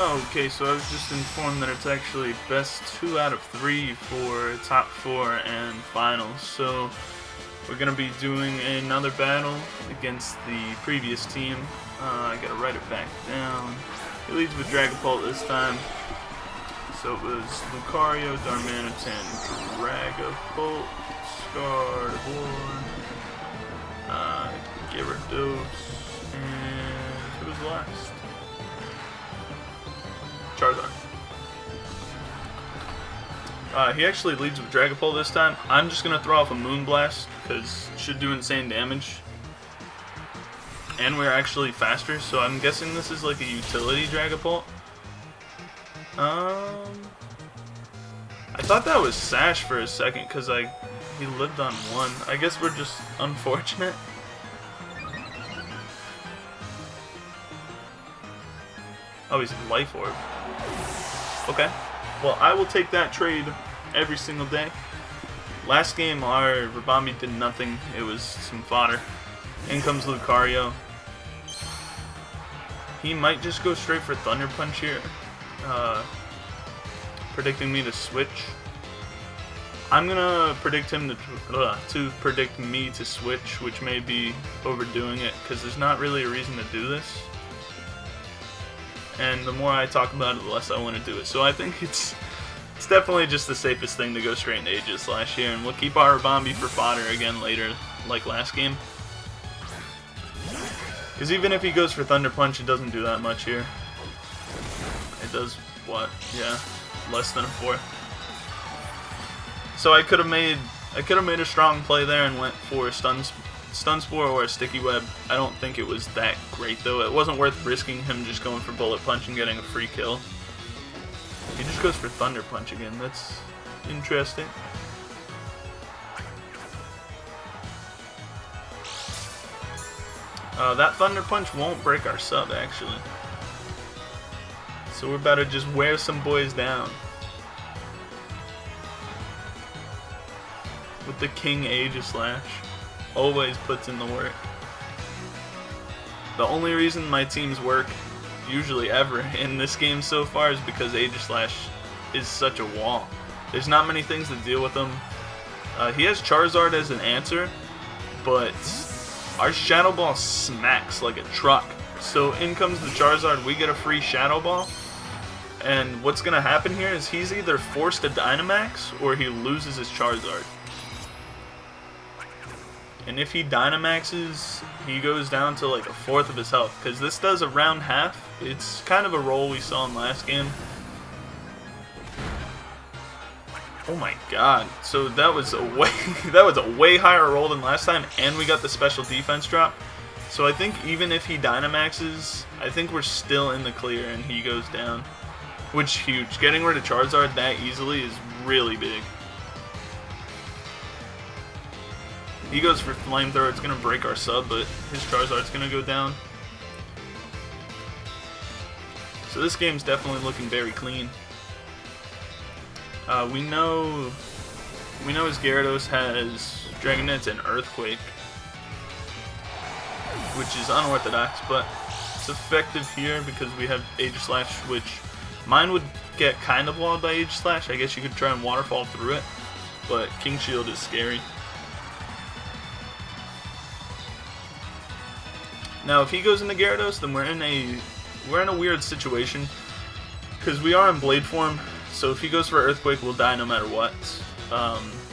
Okay, so I was just informed that it's actually best 2 out of 3 for top 4 and finals. So we're going to be doing another battle against the previous team. I gotta write it back down. He leads with Dragapult this time. So it was Lucario, Darmanitan, Dragapult, Gardevoir, Gyarados, and who was last? Charizard. He actually leads with Dragapult this time. I'm just gonna throw off a Moonblast because it should do insane damage. And we're actually faster, so I'm guessing this is like a utility Dragapult. I thought that was Sash for a second because he lived on 1. I guess we're just unfortunate. Oh, he's a Life Orb. Okay. Well, I will take that trade every single day. Last game, our Rabambi did nothing. It was some fodder. In comes Lucario. He might just go straight for Thunder Punch here. Predicting me to switch. I'm gonna predict him to predict me to switch, which may be overdoing it because there's not really a reason to do this. And the more I talk about it, the less I want to do it. So I think it's definitely just the safest thing to go straight into Aegislash here, and we'll keep our Rabambi for fodder again later, like last game. Because even if he goes for Thunder Punch, it doesn't do that much here. It does what? Yeah, less than a 4. So I could have made a strong play there and went for Stun Spore or a Sticky Web. I don't think it was that great though. It wasn't worth risking him just going for Bullet Punch and getting a free kill. He just goes for Thunder Punch again. That's interesting. That Thunder Punch won't break our sub, actually. So we're about to just wear some boys down. With the King Aegislash. Always puts in the work. The only reason my teams work, usually ever, in this game so far is because Aegislash is such a wall. There's not many things to deal with him. He has Charizard as an answer, but our Shadow Ball smacks like a truck. So in comes the Charizard, we get a free Shadow Ball. And what's going to happen here is he's either forced to Dynamax or he loses his Charizard. And if he Dynamaxes, he goes down to like a 1/4 of his health. Because this does around half. It's kind of a roll we saw in last game. Oh my god. So that was a way higher roll than last time, and we got the special defense drop. So I think even if he Dynamaxes, I think we're still in the clear and he goes down. Which is huge. Getting rid of Charizard that easily is really big. He goes for Flamethrower, it's going to break our sub, but his Charizard's going to go down. So this game's definitely looking very clean. We know his Gyarados has Dragon Dance and Earthquake, which is unorthodox, but it's effective here because we have Aegislash, which mine would get kind of walled by Aegislash. I guess you could try and Waterfall through it, but King Shield is scary. Now, if he goes into Gyarados, then we're in a weird situation because we are in Blade form. So if he goes for Earthquake, we'll die no matter what.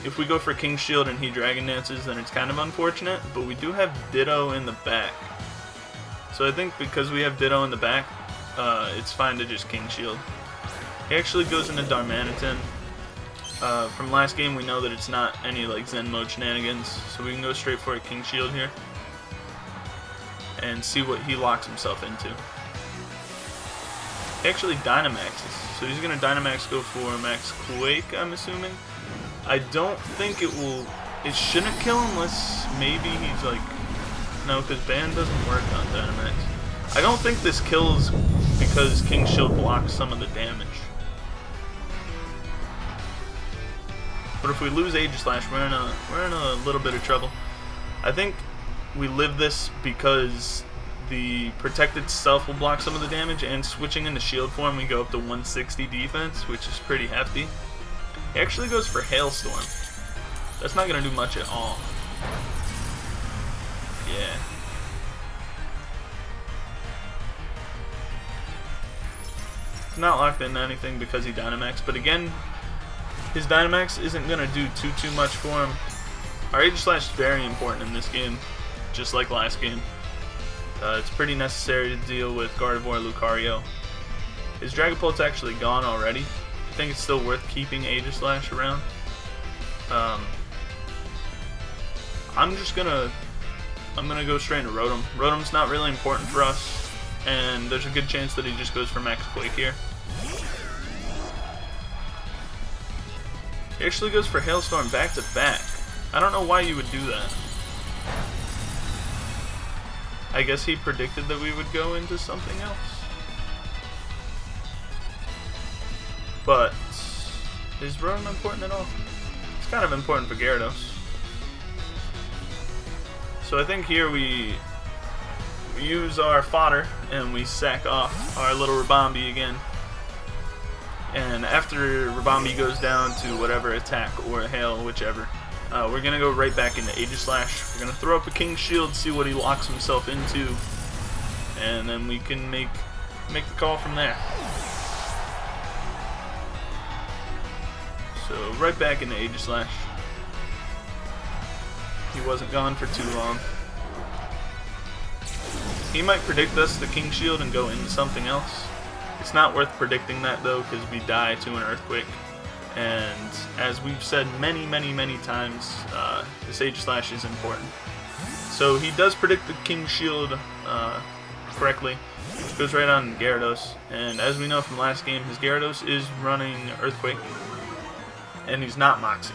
If we go for King Shield and he Dragon Dances, then it's kind of unfortunate. But we do have Ditto in the back. So I think because we have Ditto in the back, it's fine to just King Shield. He actually goes into Darmanitan. From last game, we know that it's not any like Zen mode shenanigans. So we can go straight for a King Shield here. And see what he locks himself into. He actually Dynamaxes. So he's going to Dynamax go for Max Quake, I'm assuming. I don't think it shouldn't kill unless maybe he's like, no, because Ban doesn't work on Dynamax. I don't think this kills because King Shield blocks some of the damage. But if we lose Aegislash, we're in a little bit of trouble. I think we live this because the protected self will block some of the damage, and switching into shield form we go up to 160 defense, which is pretty hefty. He actually goes for Hailstorm. That's not going to do much at all. Yeah. He's not locked into anything because he Dynamax, but again, his Dynamax isn't going to do too much for him. Our Aegislash is very important in this game, just like last game. It's pretty necessary to deal with Gardevoir Lucario. His Dragapult's actually gone already. I think it's still worth keeping Aegislash around. I'm gonna go straight into Rotom. Rotom's not really important for us, and there's a good chance that he just goes for Max Quake here. He actually goes for Hailstorm back to back. I don't know why you would do that. I guess he predicted that we would go into something else. But is Rotom important at all? It's kind of important for Gyarados. So I think here we use our fodder and we sack off our little Ribombee again. And after Ribombee goes down to whatever attack or Hail, whichever, we're going to go right back into Aegislash. We're going to throw up a King Shield, see what he locks himself into, and then we can make the call from there. So right back into Aegislash. He wasn't gone for too long. He might predict us the King Shield and go into something else. It's not worth predicting that though, because we die to an Earthquake. And as we've said many times, this Aegislash is important. So he does predict the King Shield correctly, which goes right on Gyarados. And as we know from last game, his Gyarados is running Earthquake, and he's not Moxie.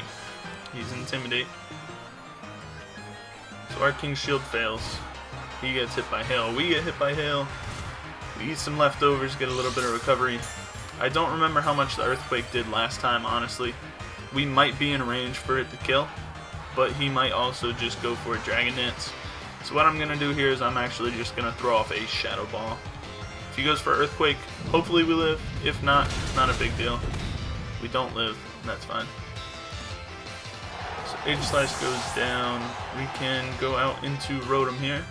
He's Intimidate. So our King Shield fails. He gets hit by Hail. We get hit by Hail. We eat some leftovers, get a little bit of recovery. I don't remember how much the Earthquake did last time, honestly. We might be in range for it to kill, but he might also just go for a Dragon Dance. So what I'm going to do here is I'm actually just going to throw off a Shadow Ball. If he goes for Earthquake, hopefully we live. If not, it's not a big deal. We don't live, that's fine. So Aegislash goes down. We can go out into Rotom here.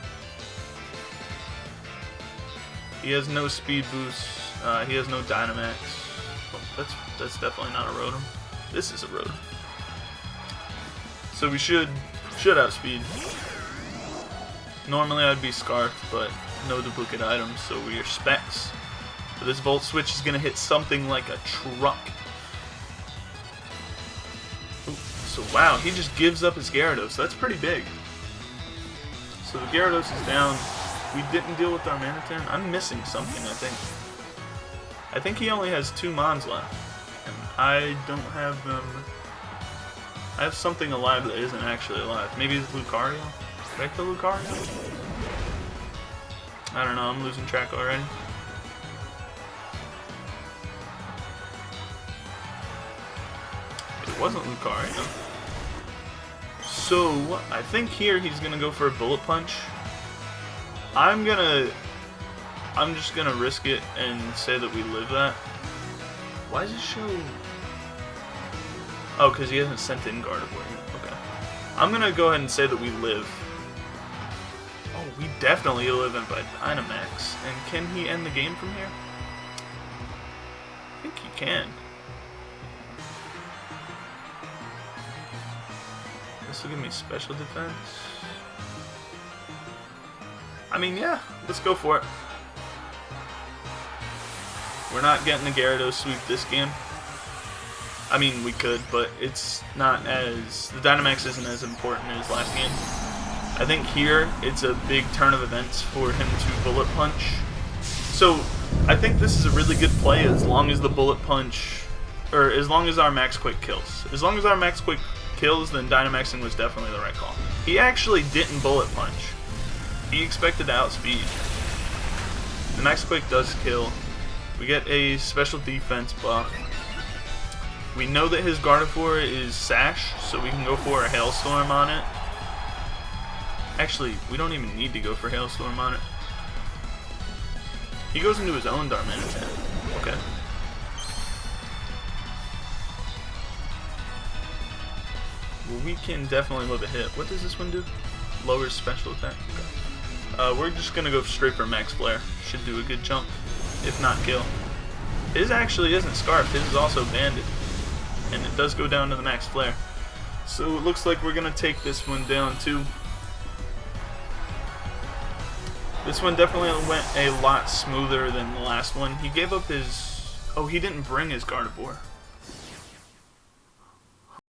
He has no speed boost. He has no Dynamax. Oh, that's definitely not a Rotom. This is a Rotom. So we should outspeed. Normally I'd be Scarfed, but no duplicate items, so we are Specs. So this Volt Switch is gonna hit something like a truck. Ooh, so wow, he just gives up his Gyarados. That's pretty big. So the Gyarados is down. We didn't deal with our Manatern. I'm missing something, I think. I think he only has 2 Mons left. And I don't have them. I have something alive that isn't actually alive. Maybe it's Lucario? Did I kill Lucario? I don't know, I'm losing track already. It wasn't Lucario. So, I think here he's gonna go for a Bullet Punch. I'm just gonna risk it and say that we live that. Why does it show? Oh, because he hasn't sent in Gardevoir yet. Okay. I'm gonna go ahead and say that we live. Oh, we definitely live in by Dynamax. And can he end the game from here? I think he can. This will give me special defense. I mean, yeah, let's go for it. We're not getting a Gyarados sweep this game. I mean, we could, but it's not as... The Dynamax isn't as important as last game. I think here, it's a big turn of events for him to Bullet Punch. So, I think this is a really good play as long as the Bullet Punch... Or as long as our Max Quick kills. As long as our Max Quick kills, then Dynamaxing was definitely the right call. He actually didn't Bullet Punch. He expected to outspeed. The Max Quake does kill. We get a special defense buff. We know that his Gardevoir is Sash, so we can go for a Hailstorm on it. Actually, we don't even need to go for Hailstorm on it. He goes into his own Darman attack. Okay. Well, we can definitely live a hit. What does this one do? Lowers special attack. Okay. We're just gonna go straight for Max Flare. Should do a good jump, if not kill. His actually isn't Scarf. His is also Banded, and it does go down to the Max Flare. So it looks like we're gonna take this one down too. This one definitely went a lot smoother than the last one. He gave up his... Oh, he didn't bring his Gardevoir.